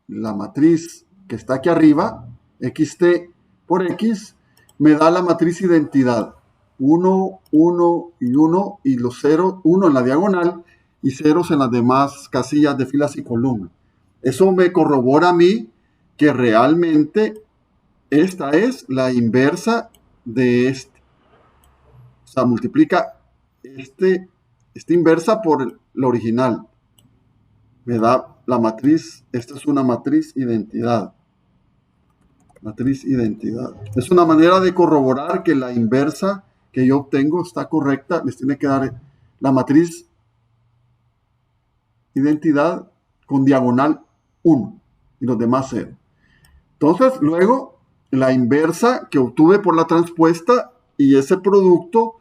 la matriz que está aquí arriba, xt por x, me da la matriz identidad. 1, 1 y 1 y los ceros, 1 en la diagonal y ceros en las demás casillas de filas y columnas. Eso me corrobora a mí que realmente esta es la inversa de este. O sea, multiplica esta inversa por la original. Me da la matriz, esta es una matriz identidad. Matriz identidad. Es una manera de corroborar que la inversa que yo obtengo está correcta. Les tiene que dar la matriz identidad con diagonal 1 y los demás 0. Entonces, luego, la inversa que obtuve por la transpuesta y ese producto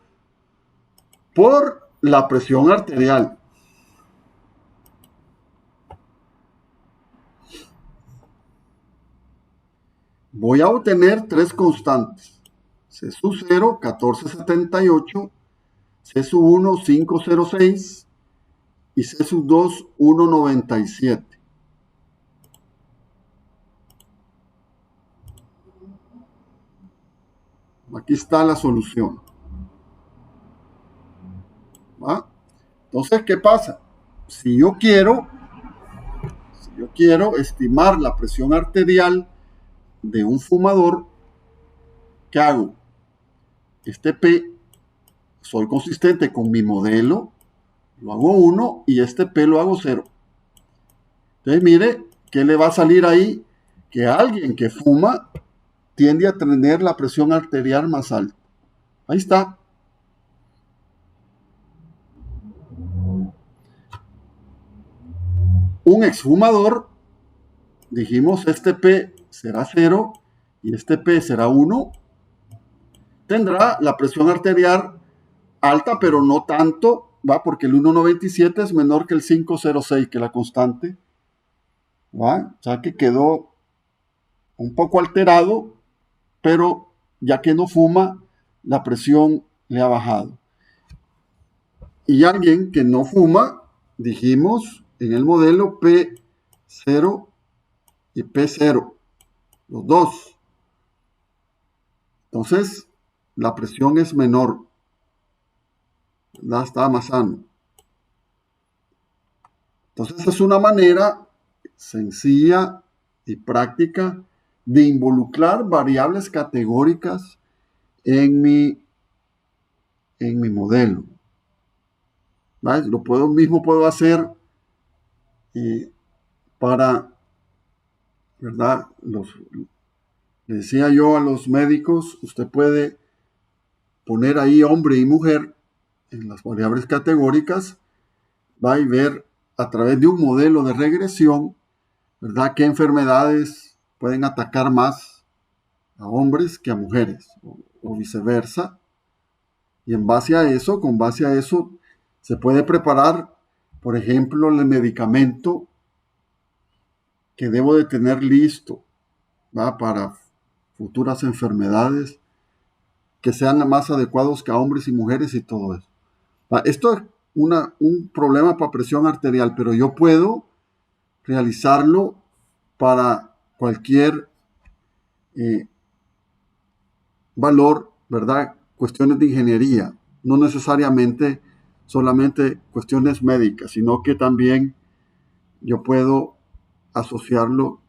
por la presión arterial. Voy a obtener tres constantes. C sub 0, 1478, C sub 1, 506 y C sub 2, 197. Aquí está la solución. ¿Va? Entonces, ¿qué pasa? Si yo quiero estimar la presión arterial de un fumador, ¿qué hago? Este P, soy consistente con mi modelo, lo hago 1 y este P lo hago 0. Entonces, mire, ¿qué le va a salir ahí? Que alguien que fuma tiende a tener la presión arterial más alta. Ahí está. Un exfumador, dijimos, este P será 0 y este P será 1. Tendrá la presión arterial alta, pero no tanto, ¿va? Porque el 1,97 es menor que el 5,06, que es la constante. ¿Va? O sea que quedó un poco alterado, pero ya que no fuma, la presión le ha bajado. Y alguien que no fuma, dijimos en el modelo P0 y P0, los dos. Entonces, la presión es menor, ¿verdad? Está más sano. Entonces, es una manera sencilla y práctica de involucrar variables categóricas en mi modelo. ¿Vale? Mismo puedo hacer para, ¿verdad? Le decía yo a los médicos, usted puede poner ahí hombre y mujer en las variables categóricas, va a ver a través de un modelo de regresión, ¿verdad?, qué enfermedades pueden atacar más a hombres que a mujeres, o viceversa. Y en base a eso, con base a eso, se puede preparar, por ejemplo, el medicamento que debo de tener listo, ¿va?, para futuras enfermedades que sean más adecuados que a hombres y mujeres y todo eso. Esto es un problema para presión arterial, pero yo puedo realizarlo para cualquier eh, valor, ¿verdad? Cuestiones de ingeniería, no necesariamente solamente cuestiones médicas, sino que también yo puedo asociarlo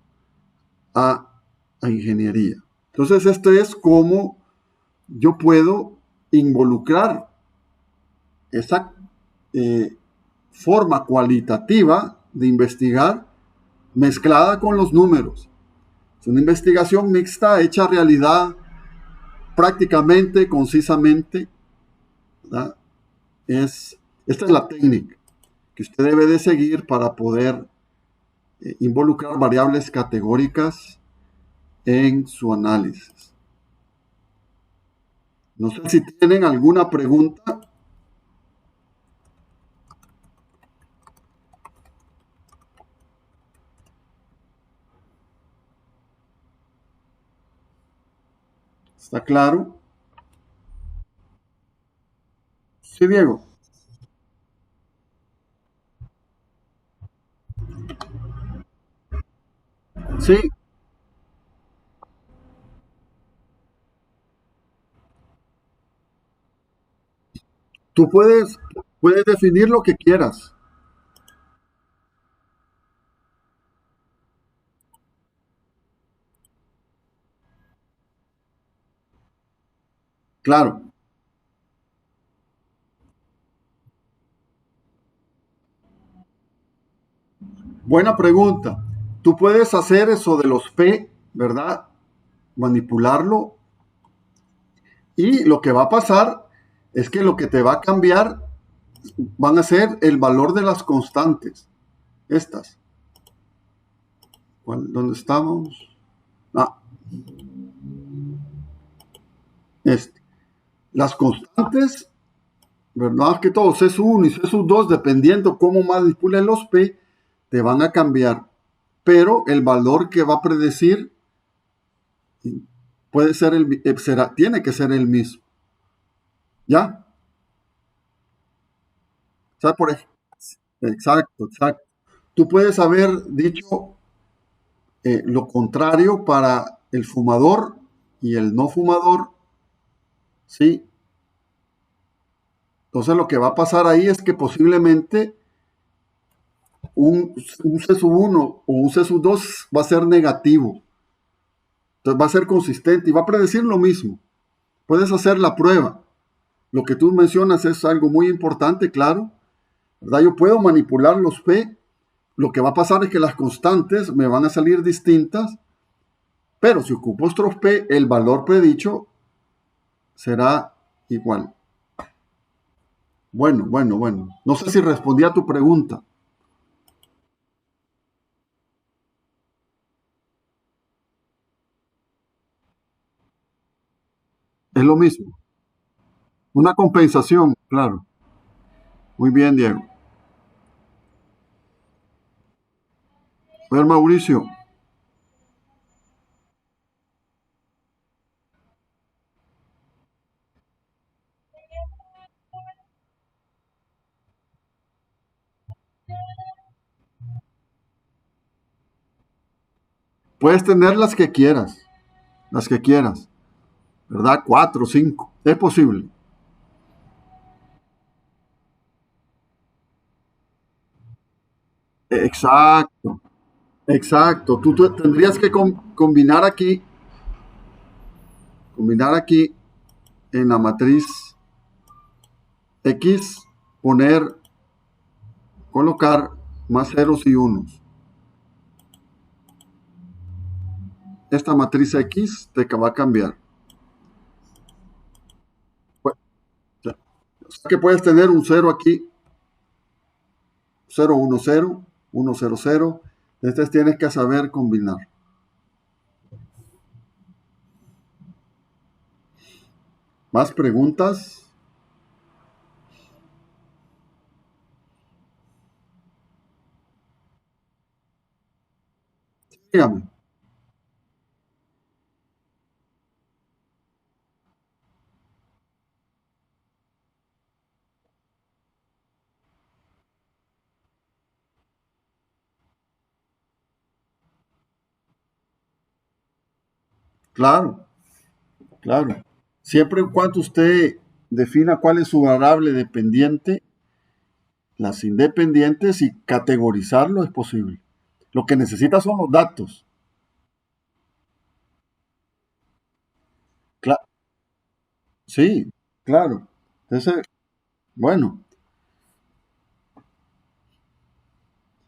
a, a ingeniería. Entonces, esto es como yo puedo involucrar esa forma cualitativa de investigar mezclada con los números. Es una investigación mixta hecha realidad prácticamente, concisamente, ¿verdad? Esta es la técnica que usted debe de seguir para poder involucrar variables categóricas en su análisis. No sé si tienen alguna pregunta. ¿Está claro? Sí, Diego. Sí, tú puedes definir lo que quieras. Claro. Buena pregunta. Tú puedes hacer eso de los P, ¿verdad? Manipularlo. Y lo que va a pasar es que lo que te va a cambiar van a ser el valor de las constantes. Estas. ¿Dónde estamos? Ah, este. Las constantes, ¿verdad? Que todo, C1 y C2, dependiendo cómo manipulen los P, te van a cambiar. Pero el valor que va a predecir puede ser tiene que ser el mismo. ¿Ya? O sea, exacto, exacto. Tú puedes haber dicho lo contrario para el fumador y el no fumador, ¿sí? Entonces lo que va a pasar ahí es que posiblemente un C1 o un C2 va a ser negativo. Entonces va a ser consistente y va a predecir lo mismo. Puedes hacer la prueba. Lo que tú mencionas es algo muy importante, claro, ¿verdad? Yo puedo manipular los P. Lo que va a pasar es que las constantes me van a salir distintas, pero si ocupo otros P, el valor predicho será igual. Bueno, bueno, bueno. No sé si respondí a tu pregunta. Es lo mismo. Una compensación, claro. Muy bien, Diego. A ver, Mauricio, puedes tener las que quieras, ¿verdad? Cuatro, cinco, es posible. Exacto, exacto. Tú tendrías que combinar aquí en la matriz X, colocar más ceros y unos. Esta matriz X te va a cambiar. Pues, Que puedes tener un 0 aquí, 0, 1, 0, 1, 0, 0. Entonces tienes que saber combinar. ¿Más preguntas? Dígame. Claro, claro. Siempre y cuando usted defina cuál es su variable dependiente, las independientes y categorizarlo es posible. Lo que necesita son los datos. Sí, claro. Entonces, bueno,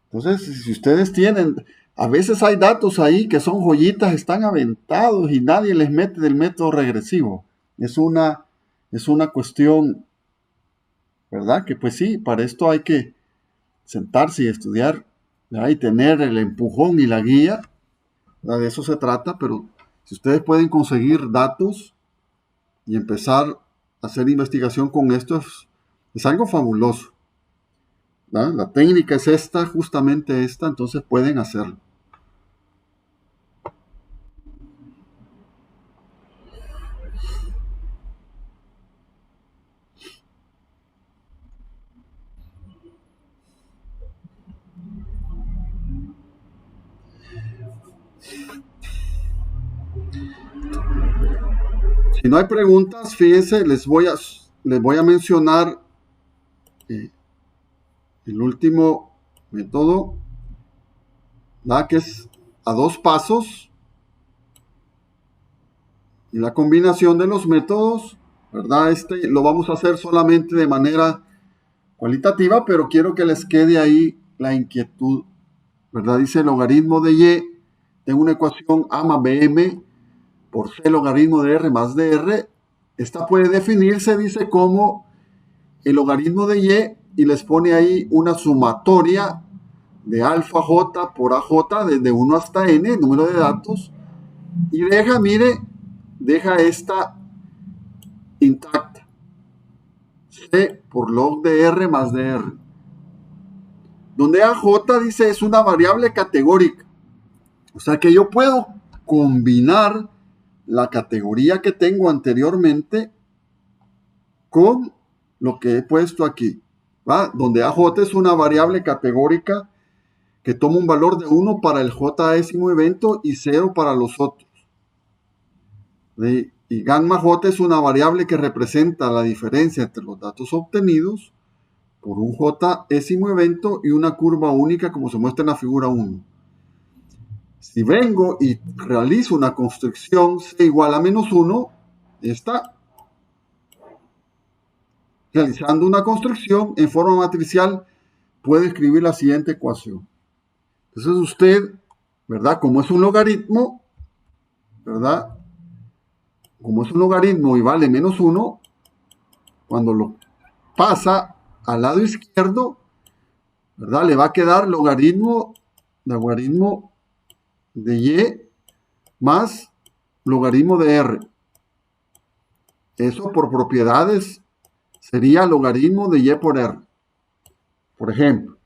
entonces si ustedes tienen, a veces hay datos ahí que son joyitas, están aventados y nadie les mete del método regresivo. Es una, es una cuestión, ¿verdad? Que pues sí, para esto hay que sentarse y estudiar, ¿verdad? Y tener el empujón y la guía, ¿verdad? De eso se trata, pero si ustedes pueden conseguir datos y empezar a hacer investigación con esto, es algo fabuloso. ¿Verdad? La técnica es esta, justamente esta, entonces pueden hacerlo. Si no hay preguntas, fíjense, les voy a mencionar eh, el último método, ¿verdad? Que es a dos pasos y la combinación de los métodos, ¿verdad? Este lo vamos a hacer solamente de manera cualitativa, pero quiero que les quede ahí la inquietud, ¿verdad? Dice logaritmo de y en una ecuación a más bm por c logaritmo de r más dr. Esta puede definirse, dice, como el logaritmo de y les pone ahí una sumatoria de alfa j por aj desde 1 hasta n, número de datos, y deja esta intacta, c por log de r más de r, donde aj, dice, es una variable categórica, o sea que yo puedo combinar la categoría que tengo anteriormente con lo que he puesto aquí, ¿va? Donde aj es una variable categórica que toma un valor de 1 para el j-ésimo evento y 0 para los otros. Y gamma j es una variable que representa la diferencia entre los datos obtenidos por un j-ésimo evento y una curva única como se muestra en la figura 1. Si vengo y realizo una construcción c igual a menos 1, está realizando una construcción en forma matricial, puede escribir la siguiente ecuación. Entonces usted, ¿verdad? Como es un logaritmo, ¿verdad? Como es un logaritmo y vale menos 1, cuando lo pasa al lado izquierdo, ¿verdad? Le va a quedar logaritmo de y más logaritmo de r. Eso por propiedades sería logaritmo de y por r. Por ejemplo,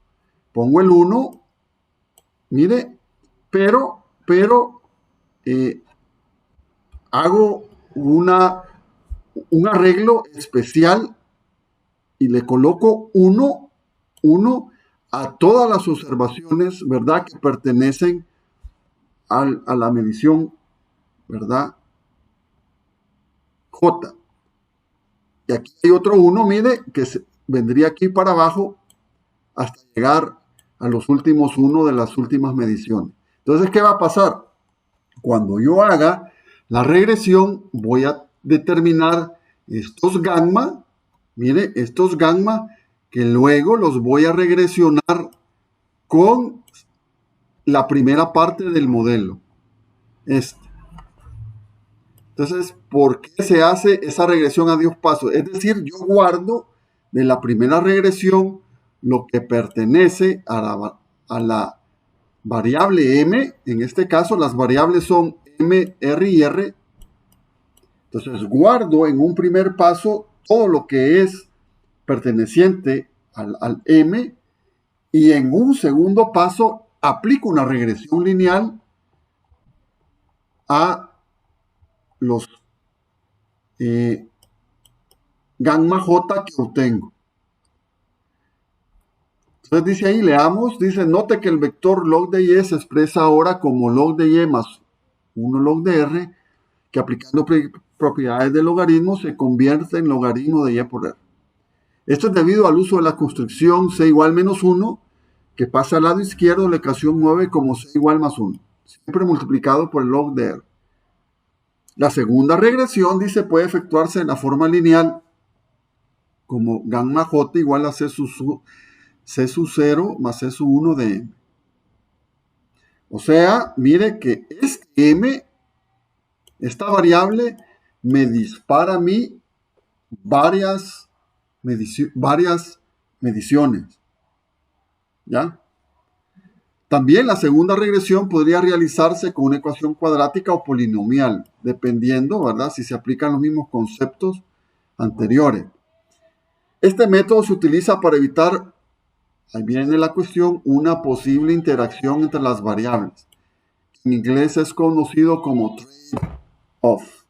pongo el 1, mire, pero hago un arreglo especial y le coloco 1 a todas las observaciones, ¿verdad? Que pertenecen a la medición, ¿verdad? J. Y aquí hay otro 1, mire, que vendría aquí para abajo hasta llegar a los últimos 1 de las últimas mediciones. Entonces, ¿qué va a pasar? Cuando yo haga la regresión, voy a determinar estos gamma, mire, estos gamma, que luego los voy a regresionar con la primera parte del modelo. Entonces, ¿por qué se hace esa regresión a 2 pasos? Es decir, yo guardo de la primera regresión lo que pertenece a la variable m. En este caso las variables son m, r y r. Entonces guardo en un primer paso todo lo que es perteneciente al m, y en un segundo paso aplico una regresión lineal a los gamma j que obtengo. Entonces dice ahí, leamos, dice, note que el vector log de y se expresa ahora como log de y más 1 log de r, que aplicando propiedades de logaritmo se convierte en logaritmo de y por r. Esto es debido al uso de la construcción c igual menos 1, que pasa al lado izquierdo de la ecuación 9 como c igual más 1, siempre multiplicado por el log de r. La segunda regresión, dice, puede efectuarse en la forma lineal, como gamma j igual a c sub 0 más c sub 1 de m. O sea, mire que este m, esta variable, me dispara a mí varias mediciones. ¿Ya? También la segunda regresión podría realizarse con una ecuación cuadrática o polinomial, dependiendo, ¿verdad?, si se aplican los mismos conceptos anteriores. Este método se utiliza para evitar, ahí viene la cuestión, una posible interacción entre las variables. En inglés es conocido como trade-off.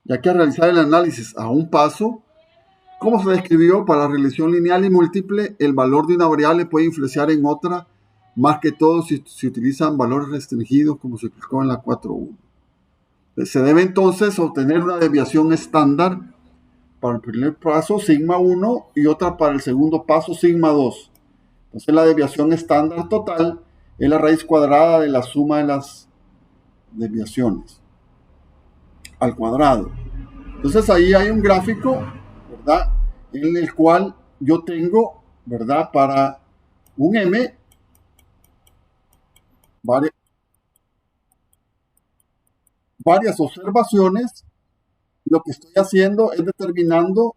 Ya que al realizar el análisis a un paso, como se describió para la regresión lineal y múltiple, el valor de una variable puede influenciar en otra, más que todo si se utilizan valores restringidos, como se explicó en la 4.1. Se debe entonces obtener una desviación estándar para el primer paso, sigma 1, y otra para el segundo paso, sigma 2. Entonces la desviación estándar total es la raíz cuadrada de la suma de las desviaciones al cuadrado. Entonces ahí hay un gráfico, ¿verdad?, en el cual yo tengo, ¿verdad?, para un m, varias observaciones. Lo que estoy haciendo es determinando.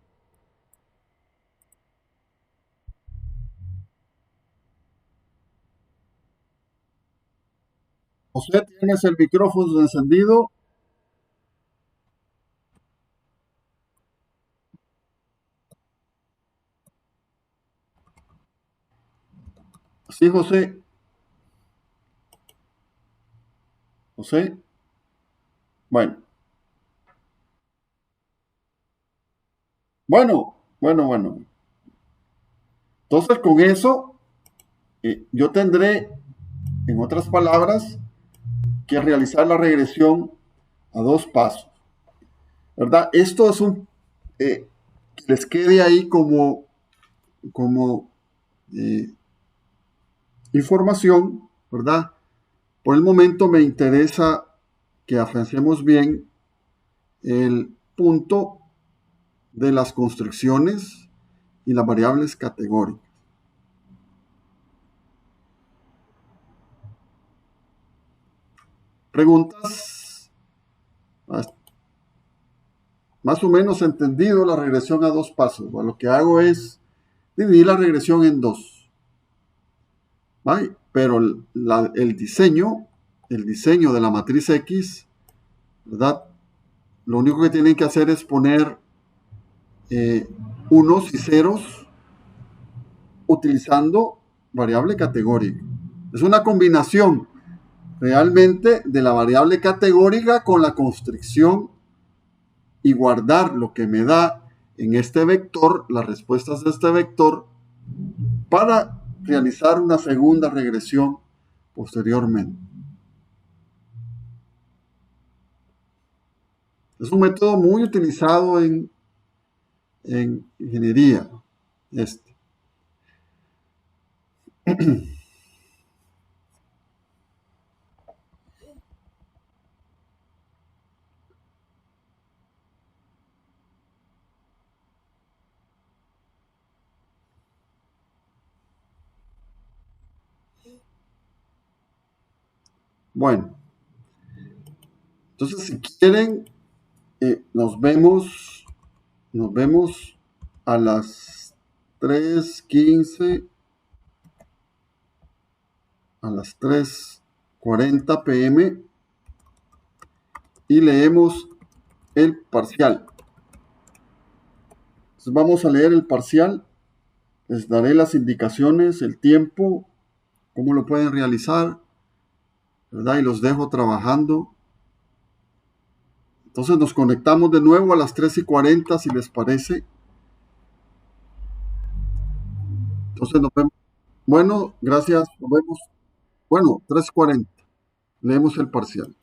José, tienes el micrófono encendido. Sí, José. José. Bueno. Bueno. Entonces, con eso, yo tendré, en otras palabras, que realizar la regresión a dos pasos, ¿verdad? Esto es que les quede ahí como información, ¿verdad? Por el momento me interesa que afiancemos bien el punto de las construcciones y las variables categóricas. Preguntas. Más o menos entendido la regresión a dos pasos. Bueno, lo que hago es dividir la regresión en dos. ¿Vale? Pero el diseño de la matriz X, ¿verdad?, lo único que tienen que hacer es poner unos y ceros utilizando variable categórica. Es una combinación realmente de la variable categórica con la constricción, y guardar lo que me da en este vector, las respuestas de este vector, para realizar una segunda regresión posteriormente. Es un método muy utilizado en ingeniería. Bueno, entonces si quieren, nos vemos a las 3:15 a las 3:40 p.m. y leemos el parcial. Entonces vamos a leer el parcial. Les daré las indicaciones, el tiempo, cómo lo pueden realizar, ¿verdad? Y los dejo trabajando. Entonces nos conectamos de nuevo a las 3:40, si les parece. Entonces nos vemos. Bueno, gracias. Nos vemos. Bueno, 3:40. Leemos el parcial.